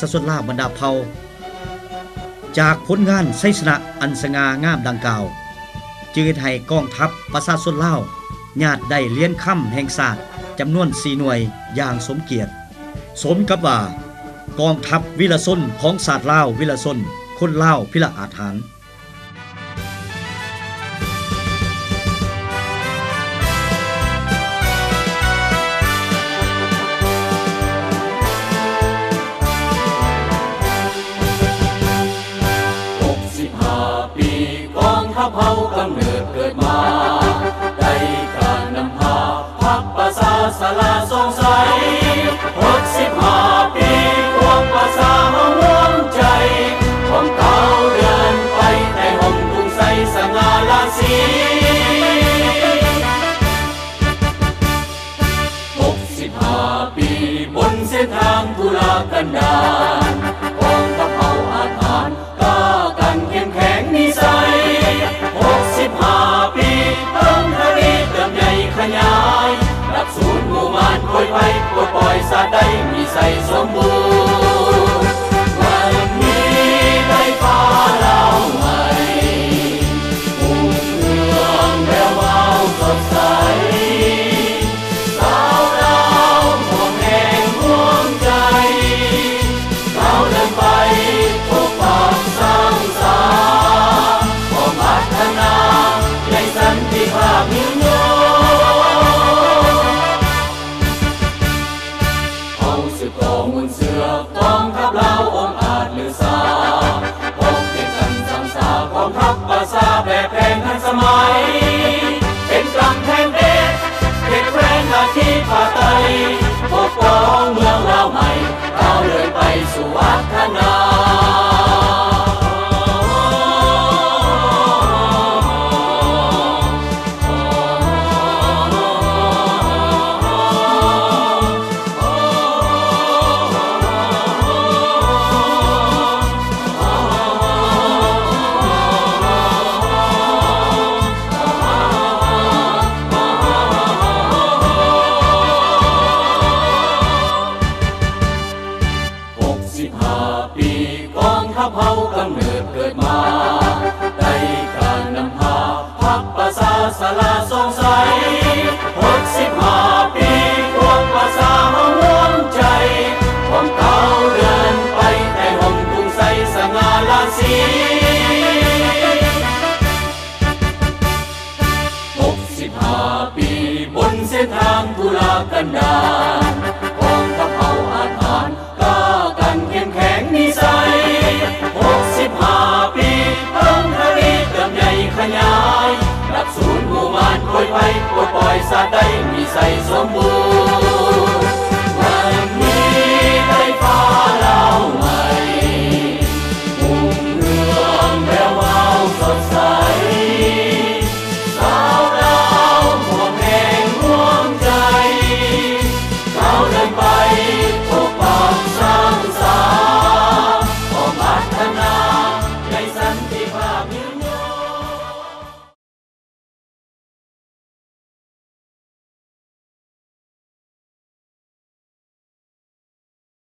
สส่วนลาวบรรดาเผ่าจากผลงานชัยชนะอันสง่างามดังกล่าวจึงให้กองทัพประชาชนลาวญาติได้เหรียญค่ำแห่งชาติจำนวน4หน่วยอย่างสมเกียรติสมกับว่ากองทัพวิรชนของชาติลาววิรชนคนลาวพิละอาถรรพ์เผ่ากำเนิดเกิดมาได้การนำพาพักประชาสลาสงสัย65 ปีพวกประชาห่วงใจของเก่าเดินไปแต่ห่มกรุงไสสง่าราศี65 ปีบนเส้นทางทุรกันดารกองทัพเผ่าอาถรรพ์กล้ากันเข้มแข็งนิสัย65 ปีเติมทวีเติมใหญ่ขยายหลักสูตรหมู่บ้านโอยไว้ปลดปล่อยสาได้มีใส่สมบูรณ์วันนี้ได้ฟ้าเล่าใหม่มุ่งเมืองแวววาวสดใสสาวดาวห่วงแห่งห่วงใจเราเดินไปพบปะสร้างสรรค์พัฒนาในสันติภาพยืนยงเอาสืบต่อมวลเสือกองทัพเราองอาจลือสาพบเพียงกันสังสากองทัพประชาแบบแผนทันสมัยเป็นกำแพงเพชรเพชรแรงอาชีพผ้าไตปกป้องเมืองเราใหม่ก้าวเดินไปสู่วัฒนา65 ปีกองทัพเผ่ากำเนิดเกิดมาได้การนำพาพักประชาสลาสงสัย